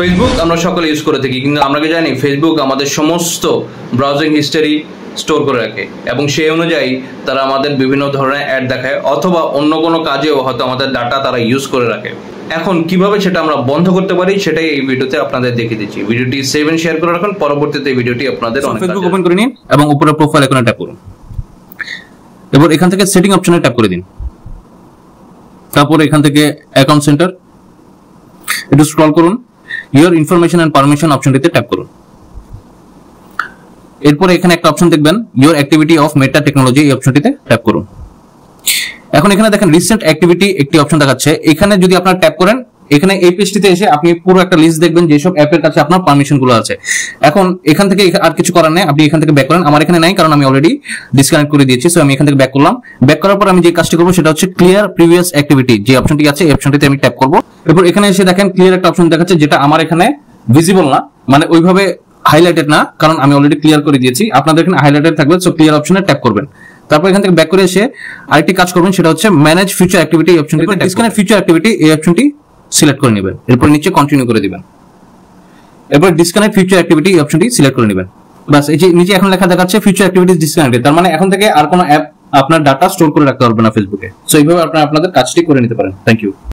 Facebook আমরা সকলে use করে থাকি, কিন্তু আমরা কি জানি ফেসবুক আমাদের সমস্ত ব্রাউজিং হিস্টোরি স্টোর করে রাখে এবং সেই অনুযায়ী তারা আমাদের বিভিন্ন ধরনের অ্যাড দেখায় অথবা অন্য কোনো কাজেও হয়তো আমাদের ডাটা তারা ইউজ করে রাখে। এখন কিভাবে সেটা আমরা বন্ধ করতে পারি সেটাই এই ভিডিওতে আপনাদের দেখিয়ে দিচ্ছি। ভিডিওটি সেভ এন্ড শেয়ার করে রাখুন, পরবর্তীতে এই ভিডিওটি আপনাদের ফেসবুক ওপেন করে নিন এবং উপরে প্রোফাইল আইকনে ট্যাপ করুন। এবার এখান থেকে সেটিং অপশনে ট্যাপ করে দিন। তারপর এখান থেকে অ্যাকাউন্ট সেন্টার একটু স্ক্রল করুন, ইওর ইনফরমেশন এন্ড পারমিশন অপশনটিতে ট্যাপ করুন। এরপরে এখানে একটা অপশন দেখবেন your activity of meta technology, এই অপশনটিতে ট্যাপ করুন। এখন এখানে দেখেন রিসেন্ট অ্যাক্টিভিটি একটি অপশন দেখাচ্ছে। এখানে যদি আপনারা ট্যাপ করেন, এখানে এই পেজটিতে এসে আপনি পুরো একটা লিস্ট দেখবেন যেসব অ্যাপের কাছে আপনার পারমিশন গুলো আছে। এখন এখান থেকে আর কিছু করার নেই, আপনি এখান থেকে ব্যাক করেন। আমার এখানে নাই কারণ আমি অলরেডি ডিসকানেক্ট করে দিয়েছি, সো আমি এখান থেকে ব্যাক করলাম। ব্যাক করার পর আমি যে কাজটি করবো সেটা হচ্ছে ক্লিয়ার প্রিভিয়াস অ্যাক্টিভিটি, যে অপশনটি আছে এই অপশনটিতে আমি ট্যাপ করবো। এরপর এখানে এসে দেখেন ক্লিয়ার একটা অপশন দেখাচ্ছে, যেটা আমার এখানে ভিজিবল না, মানে ওইভাবে হাইলাইটেড না, কারণ আমি অলরেডি ক্লিয়ার করে দিয়েছি। আপনাদের এখানে হাইলাইটেড থাকবে, সো ক্লিয়ার অপশনে ট্যাপ করবেন। তারপর এখান থেকে ব্যাক করে এসে আরেকটি কাজ করবেন, সেটা হচ্ছে ম্যানেজ ফিউচার অ্যাক্টিভিটি, এই অপশনটিতে ডিসকানেক্ট ফিউচার অ্যাক্টিভিটি, এই অপশনটি সিলেক্ট করে নেবেন। এরপর নিচে কন্টিনিউ করে দিবেন। এরপর ডিসকানেক্ট ফিউচার অ্যাক্টিভিটি, এই অপশনটি সিলেক্ট করে নেবেন। বাস, এই যে নিচে এখন লেখা দেখাচ্ছে ফিউচার অ্যাক্টিভিটিজ ডিসকানেক্টেড, তার মানে এখন থেকে আর কোনো অ্যাপ আপনার ডাটা স্টোর করে রাখতে পারবে না ফেসবুকে। সো এইভাবে আপনারা আপনাদের কাজটি করে নিতে পারেন। Thank you.